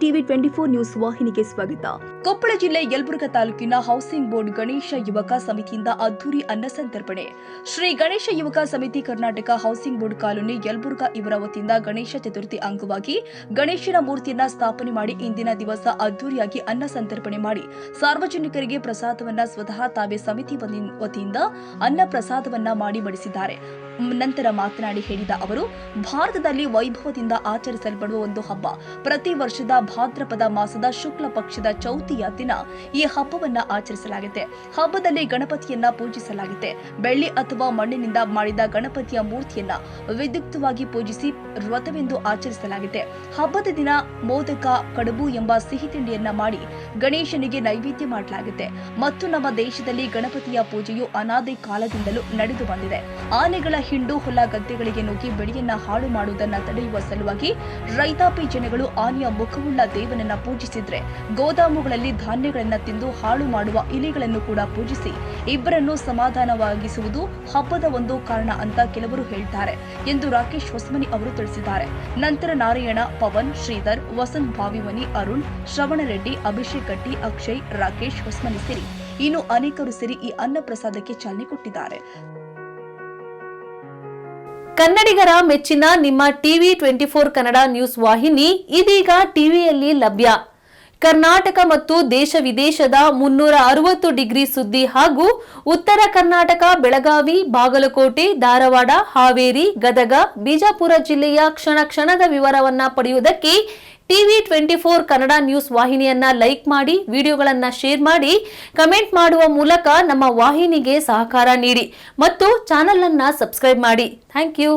TV 24 news ವಾಹಿನಿಗೆ ಸ್ವಾಗತ. ಕೊಪ್ಪಳ ಜಿಲ್ಲೆ ಯಲಬುರ್ಗಾ ತಾಲೂಕಿನ ಹೌಸಿಂಗ್ ಬೋರ್ಡ್ ಗಣೇಶ ಯುವಕ ಸಮಿತಿಯಿಂದ ಅದ್ದೂರಿ ಅನ್ನ ಸಂತರ್ಪಣೆ. ಶ್ರೀ ಗಣೇಶ ಯುವಕ ಸಮಿತಿ Karnataka housing board colony Yelburga ಇವರ ವತಿಯಿಂದ ಗಣೇಶ ಚತುರ್ಥಿ ಅಂಗವಾಗಿ ಗಣೇಶನ ಮೂರ್ತಿಯನ್ನ ಸ್ಥಾಪನೆ ಮಾಡಿ ಇಂದಿನ ದಿವಸ ಅದ್ದೂರಿಯಾಗಿ ಅನ್ನ ಸಂತರ್ಪಣೆ ಮಾಡಿ ಸಾರ್ವಜನಿಕರಿಗೆ ಪ್ರಸಾದವನ್ನ ಸ್ವತಃ ತಾವೇ ಸಮಿತಿ ವತಿಯಿಂದ ಅನ್ನ ಪ್ರಸಾದವನ್ನ ಮಾಡಿ ಬಡಿಸಿದ್ದಾರೆ. ನಂತರ ಮಾತನಾಡಿ ಹೇಳಿದ ಅವರು, ಭಾರತದಲ್ಲಿ ವೈಭವದಿಂದ ಆಚರಿಸಲ್ಪಡುವ ಒಂದು ಹಬ್ಬ. ಪ್ರತಿ ವರ್ಷದ ಭಾದ್ರಪದ ಮಾಸದ ಶುಕ್ಲ ಪಕ್ಷದ ಚೌತಿಯ ದಿನ ಈ ಹಬ್ಬವನ್ನ ಆಚರಿಸಲಾಗುತ್ತೆ. ಹಬ್ಬದಲ್ಲಿ ಗಣಪತಿಯನ್ನ ಪೂಜಿಸಲಾಗುತ್ತೆ. ಬೆಳ್ಳಿ ಅಥವಾ ಮಣ್ಣಿನಿಂದ ಮಾಡಿದ ಗಣಪತಿಯ ಮೂರ್ತಿಯನ್ನ ವಿದ್ಯುಕ್ತವಾಗಿ ಪೂಜಿಸಿ ವ್ರತವೆಂದು ಆಚರಿಸಲಾಗುತ್ತೆ. ಹಬ್ಬದ ದಿನ ಮೋದಕ, ಕಡುಬು ಎಂಬ ಸಿಹಿ ತಿಂಡಿಯನ್ನ ಮಾಡಿ ಗಣೇಶನಿಗೆ ನೈವೇದ್ಯ ಮಾಡಲಾಗುತ್ತೆ. ಮತ್ತು ನಮ್ಮ ದೇಶದಲ್ಲಿ ಗಣಪತಿಯ ಪೂಜೆಯು ಅನಾದಿ ಕಾಲದಿಂದಲೂ ನಡೆದು ಬಂದಿದೆ. ಆನೆಗಳ ಹಿಂಡು ಹೊಲ ಗದ್ದೆಗಳಿಗೆ ನುಗ್ಗಿ ಬೆಳೆಯನ್ನ ಹಾಳು ಮಾಡುವುದನ್ನು ತಡೆಯುವ ಸಲುವಾಗಿ ರೈತಾಪಿ ಜನಗಳು ಆನೆಯ ಮುಖವುಳ್ಳ ದೇವನನ್ನ ಪೂಜಿಸಿದ್ರೆ ಗೋದಾಮುಗಳಲ್ಲಿ ಧಾನ್ಯಗಳನ್ನ ತಿಂದು ಹಾಳು ಮಾಡುವ ಇಲಿಗಳನ್ನು ಕೂಡ ಪೂಜಿಸಿ ಇಬ್ಬರನ್ನು ಸಮಾಧಾನವಾಗಿಸುವುದು ಹಬ್ಬದ ಒಂದು ಕಾರಣ ಅಂತ ಕೆಲವರು ಹೇಳ್ತಾರೆ ಎಂದು ರಾಕೇಶ್ ಹೊಸಮನಿ ಅವರು ತಿಳಿಸಿದ್ದಾರೆ. ನಂತರ ನಾರಾಯಣ, ಪವನ್, ಶ್ರೀಧರ್, ವಸಂತ್ ಭಾವಿಮನಿ, ಅರುಣ್, ಶ್ರವಣ ರೆಡ್ಡಿ, ಅಭಿಷೇಕ್ ಗಟ್ಟಿ, ಅಕ್ಷಯ್, ರಾಕೇಶ್ ಹೊಸಮನಿ ಸೇರಿ ಇನ್ನು ಅನೇಕರು ಸೇರಿ ಈ ಅನ್ನ ಪ್ರಸಾದಕ್ಕೆ ಚಾಲನೆ ಕೊಟ್ಟಿದ್ದಾರೆ. ಕನ್ನಡಿಗರ ಮೆಚ್ಚಿನ ನಿಮ್ಮ ಟಿವಿ 24 ಕನ್ನಡ ನ್ಯೂಸ್ ವಾಹಿನಿ ಇದೀಗ ಟಿವಿಯಲ್ಲಿ ಲಭ್ಯ. ಕರ್ನಾಟಕ ಮತ್ತು ದೇಶ ವಿದೇಶದ 360 ಡಿಗ್ರಿ ಸುದ್ದಿ ಹಾಗೂ ಉತ್ತರ ಕರ್ನಾಟಕ, ಬೆಳಗಾವಿ, ಬಾಗಲಕೋಟೆ, ಧಾರವಾಡ, ಹಾವೇರಿ, ಗದಗ, ಬಿಜಾಪುರ ಜಿಲ್ಲೆಯ ಕ್ಷಣ ಕ್ಷಣದ ವಿವರವನ್ನ ಪಡೆಯುವುದಕ್ಕೆ ಟಿವಿ 24 ಕನ್ನಡ ನ್ಯೂಸ್ ವಾಹಿನಿಯನ್ನ ಲೈಕ್ ಮಾಡಿ, ವಿಡಿಯೋಗಳನ್ನ ಶೇರ್ ಮಾಡಿ, ಕಮೆಂಟ್ ಮಾಡುವ ಮೂಲಕ ನಮ್ಮ ವಾಹಿನಿಗೆ ಸಹಕಾರ ನೀಡಿ ಮತ್ತು ಚಾನೆಲ್ ಅನ್ನ ಸಬ್ಸ್ಕ್ರೈಬ್ ಮಾಡಿ. Thank you.